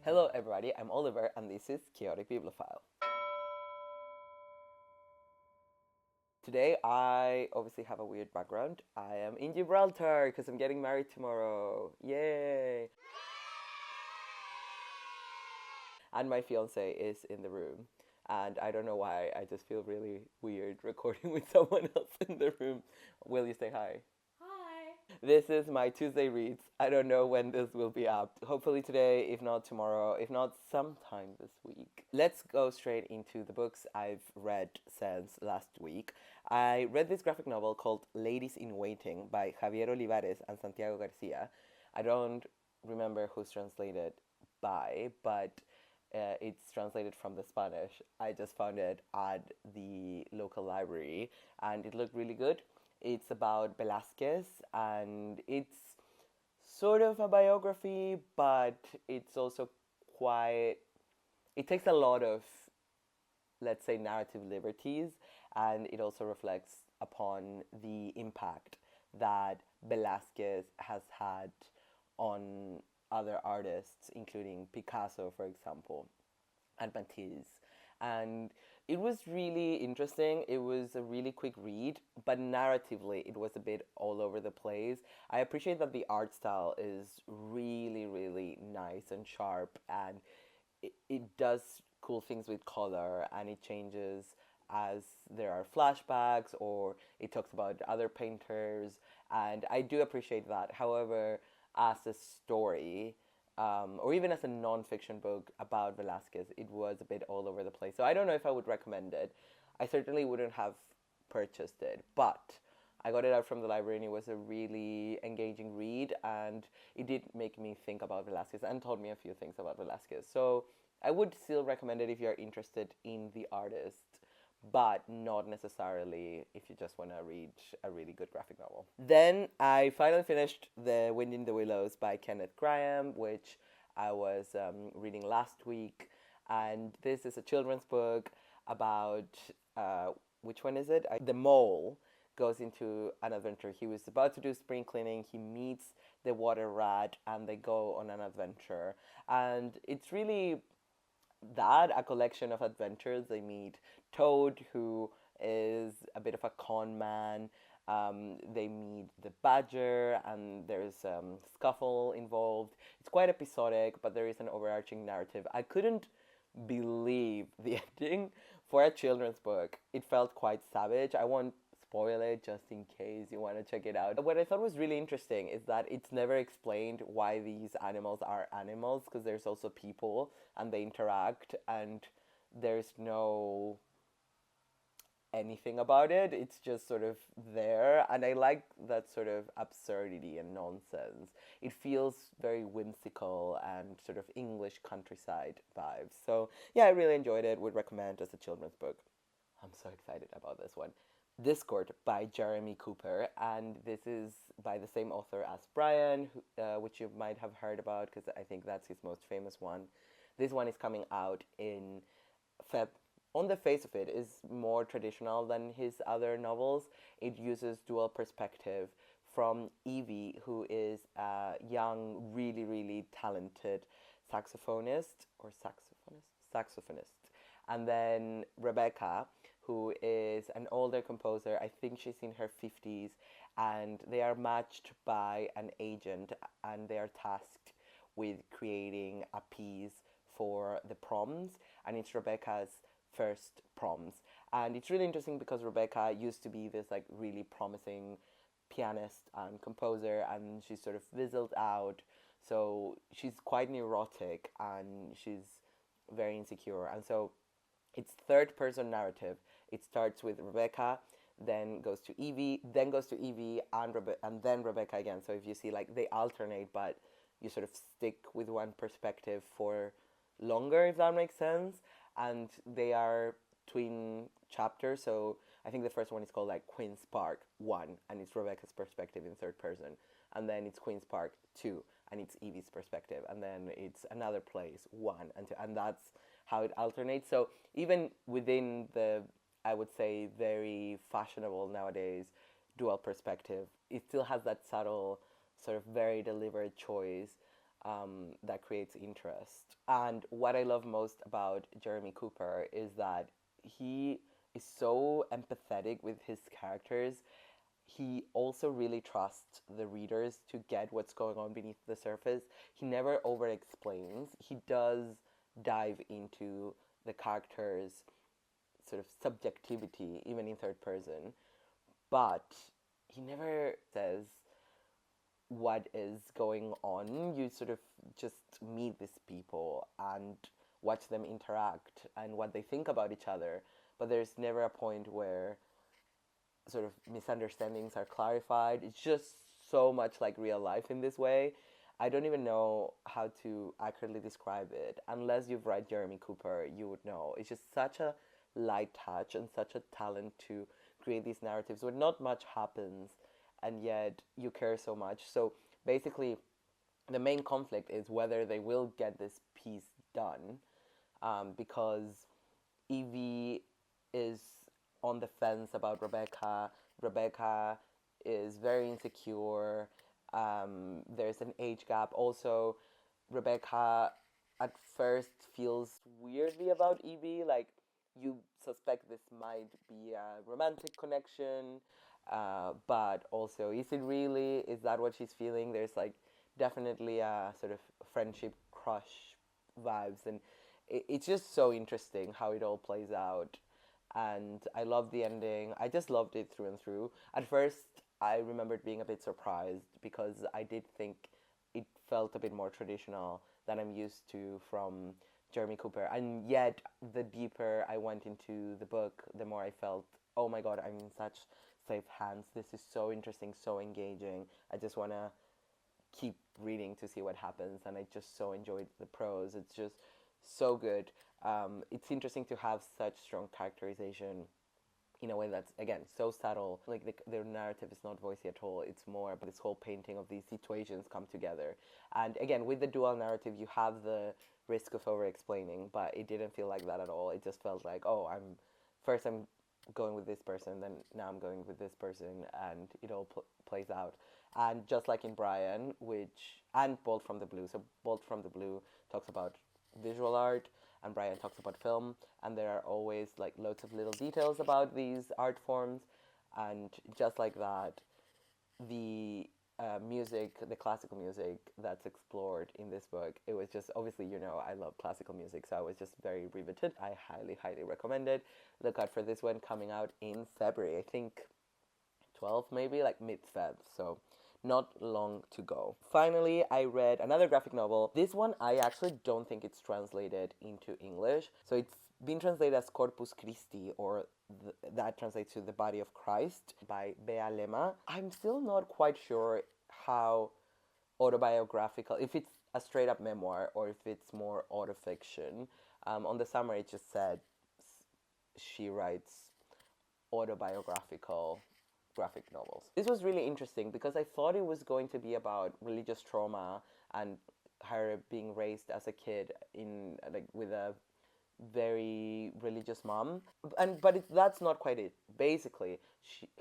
Hello everybody, I'm Oliver and this is Chaotic Bibliophile. Today I obviously have a weird background. I am in Gibraltar because I'm getting married tomorrow. Yay! And my fiance is in the room. And I don't know why, I just feel really weird recording with someone else in the room. Will you say hi? This is my Tuesday reads. I don't know when this will be up. Hopefully today, if not tomorrow, if not sometime this week. Let's go straight into the books I've read since last week. I read this graphic novel called Ladies in Waiting by Javier Olivares and Santiago García. I don't remember who's translated by, but it's translated from the Spanish. I just found it at the local library and it looked really good. It's about Velázquez and it's sort of a biography, but it's also quite. It takes a lot of, let's say, narrative liberties, and it also reflects upon the impact that Velázquez has had on other artists, including Picasso, for example, and Matisse. And it was really interesting. It was a really quick read, but narratively, it was a bit all over the place. I appreciate that the art style is really, really nice and sharp, and it does cool things with color, and it changes as there are flashbacks or it talks about other painters, and I do appreciate that. However, as a story, or even as a non-fiction book about Velázquez, it was a bit all over the place. So I don't know if I would recommend it. I certainly wouldn't have purchased it, but I got it out from the library and it was a really engaging read, and it did make me think about Velázquez and told me a few things about Velázquez. So I would still recommend it if you're interested in the artist, but not necessarily if you just want to read a really good graphic novel. Then I finally finished The Wind in the Willows by Kenneth Grahame, which I was reading last week. And this is a children's book about, which one is it? The mole goes into an adventure. He was about to do spring cleaning. He meets the water rat and they go on an adventure. And it's really that, a collection of adventures. They meet Toad, who is a bit of a con man. They meet the badger, and there's scuffle involved. It's quite episodic, but there is an overarching narrative. I couldn't believe the ending for a children's book. It felt quite savage. I won't spoil it just in case you want to check it out. What I thought was really interesting is that it's never explained why these animals are animals, because there's also people and they interact, and there's no anything about it. It's just sort of there, and I like that sort of absurdity and nonsense. It feels very whimsical and sort of English countryside vibes. So yeah, I really enjoyed it. Would recommend as a children's book. I'm so excited about this one. Discord by Jeremy Cooper, and this is by the same author as Brian, which you might have heard about because I think that's his most famous one. This one is coming out in Feb. On the face of it, is more traditional than his other novels. It uses dual perspective from Evie, who is a young, really, really talented saxophonist, and then Rebecca, who is an older composer. I think she's in her 50s, and they are matched by an agent, and they are tasked with creating a piece for the proms, and it's Rebecca's first proms. And it's really interesting because Rebecca used to be this like really promising pianist and composer, and she's sort of fizzled out. So she's quite neurotic and she's very insecure, and so it's third person narrative. It starts with Rebecca, then goes to Evie, then goes to Evie and then Rebecca again. So if you see, like, they alternate, but you sort of stick with one perspective for longer, if that makes sense. And they are twin chapters. So I think the first one is called like Queen's Park 1, and it's Rebecca's perspective in third person. And then it's Queen's Park 2, and it's Evie's perspective. And then it's Another Place 1 and 2, and that's how it alternates. So even within the, I would say, very fashionable nowadays dual perspective, it still has that subtle, sort of very deliberate choice that creates interest. And what I love most about Jeremy Cooper is that he is so empathetic with his characters. He also really trusts the readers to get what's going on beneath the surface. He never over explains. He does dive into the characters' sort of subjectivity, even in third person, but he never says what is going on. You sort of just meet these people and watch them interact and what they think about each other, but there's never a point where sort of misunderstandings are clarified. It's just so much like real life in this way. I don't even know how to accurately describe it. Unless you've read Jeremy Cooper, you would know. It's just such a light touch and such a talent to create these narratives where not much happens and yet you care so much. So basically, the main conflict is whether they will get this piece done, because Evie is on the fence about Rebecca. Rebecca is very insecure. There's an age gap. Also, Rebecca at first feels weirdly about Evie. Like, you suspect this might be a romantic connection, but also, is it really? Is that what she's feeling? There's like definitely a sort of friendship crush vibes, and it's just so interesting how it all plays out. And I love the ending. I just loved it through and through. At first, I remembered being a bit surprised because I did think it felt a bit more traditional than I'm used to from Jeremy Cooper. And yet, the deeper I went into the book, the more I felt, oh my god, I'm in such safe hands. This is so interesting, so engaging. I just want to keep reading to see what happens. And I just so enjoyed the prose. It's just so good. It's interesting to have such strong characterization in a way that's, again, so subtle. Like, the narrative is not voicey at all. It's more about this whole painting of these situations come together. And again, with the dual narrative, you have the risk of over-explaining, but it didn't feel like that at all. It just felt like, oh, I'm going with this person, then now I'm going with this person, and it all plays out. And just like in Brian, and Bolt from the Blue. So Bolt from the Blue talks about visual art, and Brian talks about film, and there are always like loads of little details about these art forms. And just like that, the music, the classical music that's explored in this book, it was just, obviously, I love classical music, so I was just very riveted. I highly recommend it. Look out for this one coming out in February, I think 12th, maybe, like mid-Feb, so not long to go. Finally, I read another graphic novel. This one, I actually don't think it's translated into English. So it's been translated as Corpus Christi, or that translates to the body of Christ, by Bea Lema. I'm still not quite sure how autobiographical, if it's a straight up memoir or if it's more autofiction. On the summary, it just said she writes autobiographical graphic novels. This was really interesting because I thought it was going to be about religious trauma and her being raised as a kid with a very religious mom, but that's not quite it. Basically,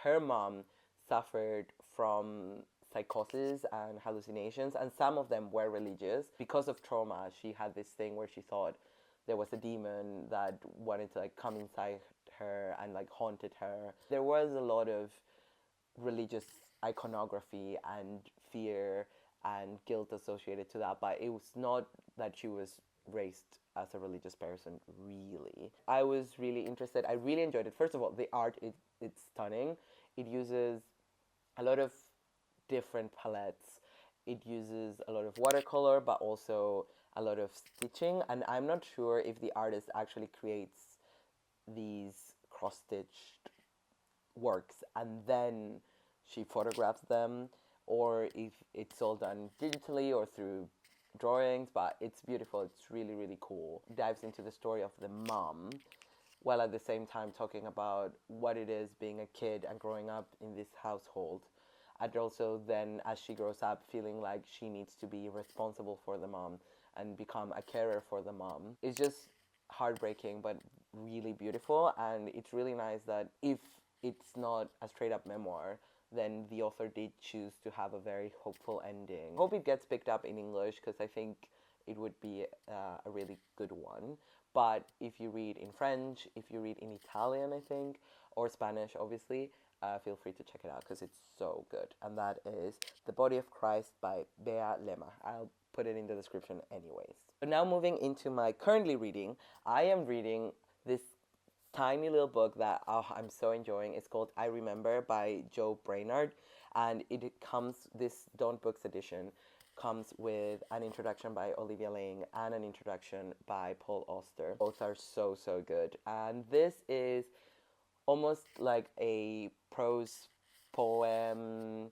her mom suffered from psychosis and hallucinations, and some of them were religious. Because of trauma, she had this thing where she thought there was a demon that wanted to come inside her and haunted her. There was a lot of religious iconography and fear and guilt associated to that, but it was not that she was raised as a religious person, really. I was really interested. I really enjoyed it. First of all, the art, it's stunning. It uses a lot of different palettes. It uses a lot of watercolor, but also a lot of stitching, and I'm not sure if the artist actually creates these cross-stitched works and then she photographs them, or if it's all done digitally or through drawings, but it's beautiful. It's really, really cool. It dives into the story of the mom, while at the same time talking about what it is being a kid and growing up in this household. And also then, as she grows up, feeling like she needs to be responsible for the mom and become a carer for the mom. It's just heartbreaking, but really beautiful. And it's really nice that if it's not a straight up memoir, then the author did choose to have a very hopeful ending. I hope it gets picked up in English because I think it would be a really good one. But if you read in French, if you read in Italian, I think, or Spanish, obviously, feel free to check it out because it's so good. And that is The Body of Christ by Lema. I'll put it in the description anyways. So now moving into my currently reading, I am reading this tiny little book that I'm so enjoying. It's called I Remember by Joe Brainard, and this Don't Books edition comes with an introduction by Olivia Lang and an introduction by Paul Auster. Both are so good, and this is almost like a prose poem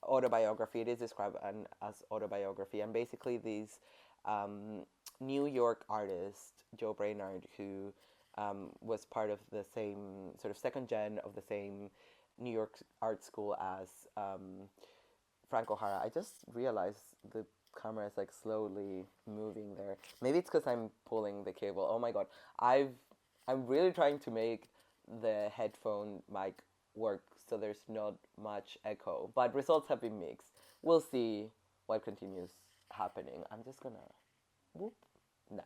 autobiography. It is described as autobiography, and basically these New York artist Joe Brainard, who was part of the same sort of second gen of the same New York art school as Frank O'Hara. I just realized the camera is like slowly moving there. Maybe it's because I'm pulling the cable. Oh my god, I'm really trying to make the headphone mic work so there's not much echo, but results have been mixed. We'll see what continues happening. I'm just gonna whoop. Nice.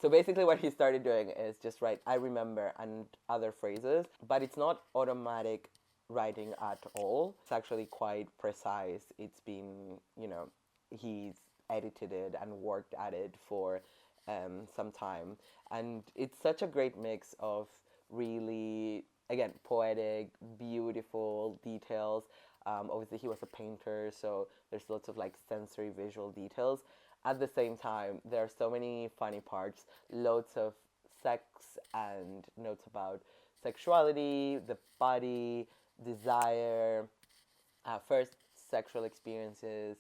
So basically what he started doing is just write I remember and other phrases, but it's not automatic writing at all. It's actually quite precise. It's been, he's edited it and worked at it for some time. And it's such a great mix of really, again, poetic, beautiful details. Obviously he was a painter, so there's lots of like sensory visual details. At the same time, there are so many funny parts, loads of sex and notes about sexuality, the body, desire, first sexual experiences.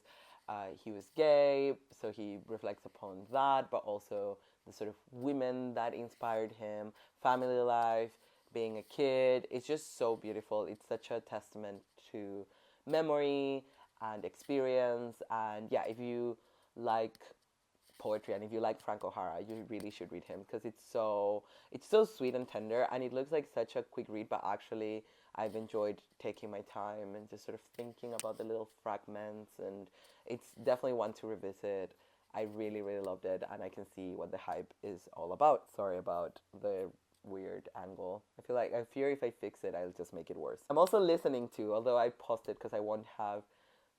He was gay, so he reflects upon that, but also the sort of women that inspired him, family life, being a kid. It's just so beautiful. It's such a testament to memory and experience. And yeah, if you like poetry and if you like Frank O'Hara, you really should read him because it's so sweet and tender, and it looks like such a quick read, but actually I've enjoyed taking my time and just sort of thinking about the little fragments, and it's definitely one to revisit. I really loved it, and I can see what the hype is all about. Sorry about the weird angle. I fear if I fix it, I'll just make it worse. I'm also listening to, although I paused it because I won't have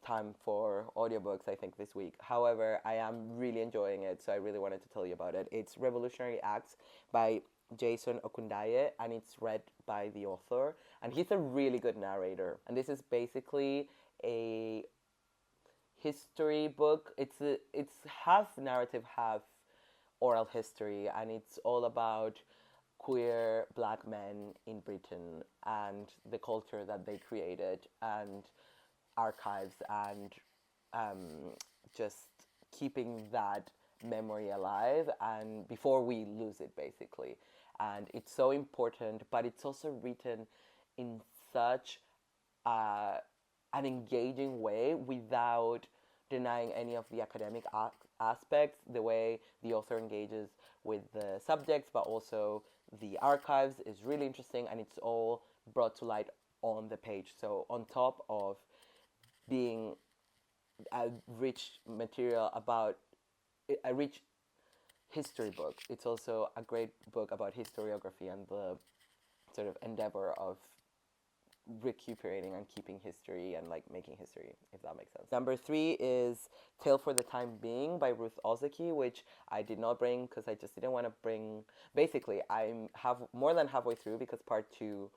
time for audiobooks, I think, this week. However, I am really enjoying it, so I really wanted to tell you about it. It's Revolutionary Acts by Jason Okundaye, and it's read by the author, and he's a really good narrator. And this is basically a history book. It's half narrative, half oral history, and it's all about queer black men in Britain and the culture that they created and archives and just keeping that memory alive and before we lose it, basically. And it's so important, but it's also written in such an engaging way without denying any of the academic aspects, the way the author engages with the subjects, but also the archives is really interesting, and it's all brought to light on the page. So on top of being a rich material about a rich history book, it's also a great book about historiography and the sort of endeavor of recuperating and keeping history and like making history, if that makes sense. Number 3 is Tale for the Time Being by Ruth Ozeki, which I did not bring because I just didn't want to bring. Basically, I'm more than halfway through because part 2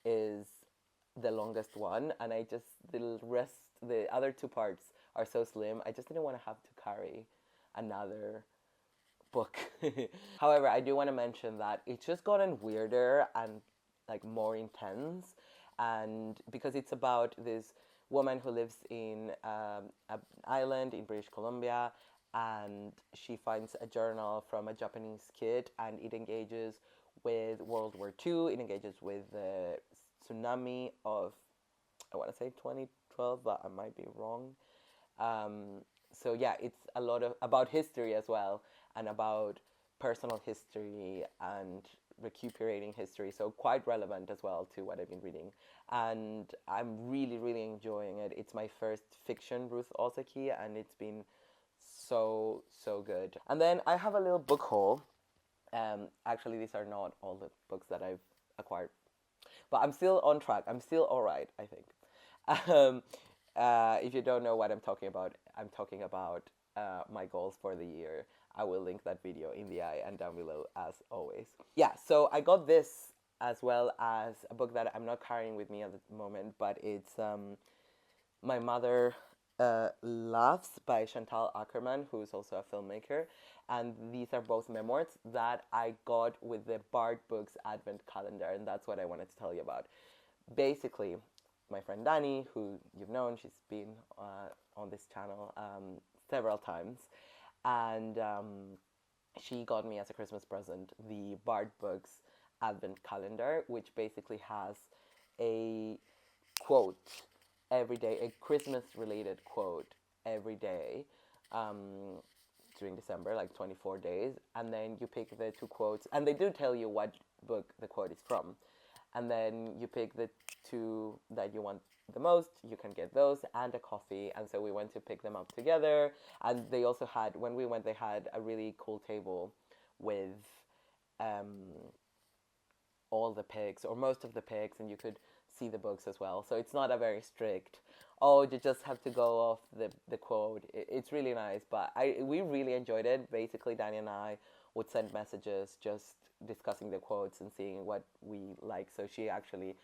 is the longest one, and the other 2 parts are so slim. I just didn't want to have to carry another book. However, I do want to mention that it's just gotten weirder and like more intense, and because it's about this woman who lives in an island in British Columbia, and she finds a journal from a Japanese kid, and it engages with World War II. It engages with the tsunami of, I want to say 2012, but I might be wrong. So yeah, it's a lot about history as well, and about personal history and recuperating history, so quite relevant as well to what I've been reading. And I'm really, really enjoying it. It's my first fiction Ruth Ozeki, and it's been so, so good. And then I have a little book haul. Actually, these are not all the books that I've acquired, but I'm still on track. I'm still all right, I think. If you don't know what I'm talking about my goals for the year. I will link that video in the eye and down below as always. Yeah, so I got this as well as a book that I'm not carrying with me at the moment, but it's My Mother Laughs by Chantal Ackerman, who is also a filmmaker. And these are both memoirs that I got with the Bard Books Advent Calendar, and that's what I wanted to tell you about. Basically, my friend Dani, who you've known, she's been on this channel several times, and she got me as a Christmas present the Bard Books Advent Calendar, which basically has a quote every day, a Christmas-related quote every day during December, like 24 days, and then you pick the 2 quotes, and they do tell you what book the quote is from, and then you pick the 2 that you want the most. You can get those and a coffee. And so we went to pick them up together, and they also had, when we went, they had a really cool table with all the picks, or most of the picks, and you could see the books as well. So it's not a very strict, oh, you just have to go off the quote. It's really nice, but we really enjoyed it. Basically, Danny and I would send messages just discussing the quotes and seeing what we like. So she actually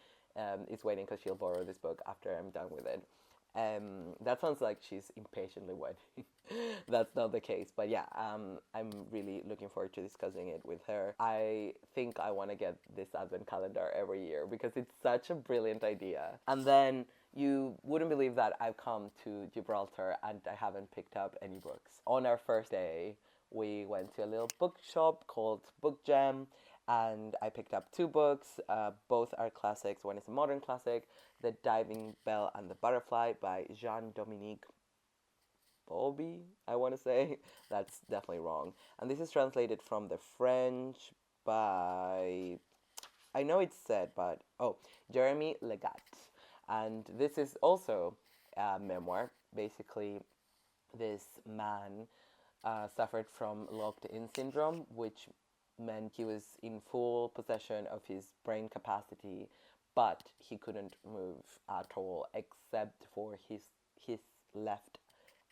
is waiting because she'll borrow this book after I'm done with it. That sounds like she's impatiently waiting. That's not the case, but yeah, I'm really looking forward to discussing it with her. I think I want to get this advent calendar every year because it's such a brilliant idea. And then you wouldn't believe that I've come to Gibraltar and I haven't picked up any books. On our first day, we went to a little bookshop called Book Jam, and I picked up 2 books. Both are classics. One is a modern classic, The Diving Bell and the Butterfly by Jean-Dominique Bauby, I want to say. That's definitely wrong. And this is translated from the French by, I know it's said, but, Jeremy Leggatt. And this is also a memoir. Basically, this man suffered from locked-in syndrome, which meant he was in full possession of his brain capacity, but he couldn't move at all except for his left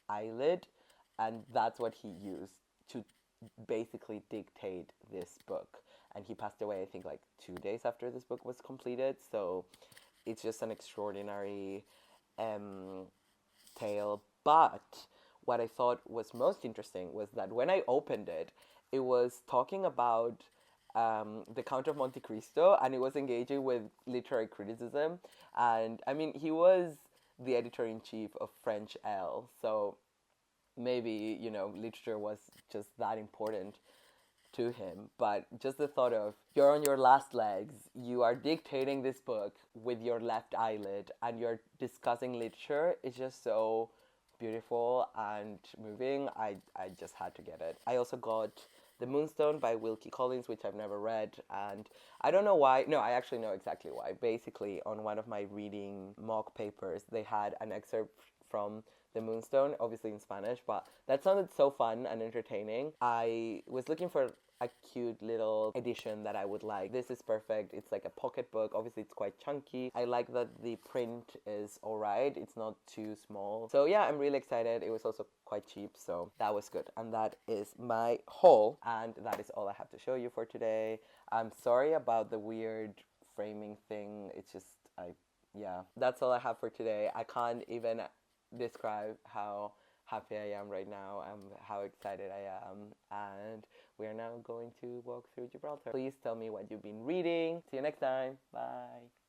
eyelid, and that's what he used to basically dictate this book. And he passed away, I think, like 2 days after this book was completed. So it's just an extraordinary tale. But what I thought was most interesting was that when I opened it, it was talking about the Count of Monte Cristo, and it was engaging with literary criticism. And I mean, he was the editor-in-chief of French Elle, so maybe, literature was just that important to him. But just the thought of, you're on your last legs, you are dictating this book with your left eyelid, and you're discussing literature, is just so beautiful and moving. I just had to get it. I also got The Moonstone by Wilkie Collins, which I've never read, and I don't know why. No, I actually know exactly why. Basically, on one of my reading mock papers, they had an excerpt from The Moonstone, obviously in Spanish, but that sounded so fun and entertaining. I was looking for a cute little edition that I would like. This is perfect. It's like a pocket book. Obviously, it's quite chunky. I like that the print is alright. It's not too small. So yeah, I'm really excited. It was also quite cheap, so that was good. And that is my haul, and that is all I have to show you for today. I'm sorry about the weird framing thing. It's just, yeah. That's all I have for today. I can't even describe how happy I am right now and how excited I am, and we are now going to walk through Gibraltar. Please tell me what you've been reading. See you next time. Bye.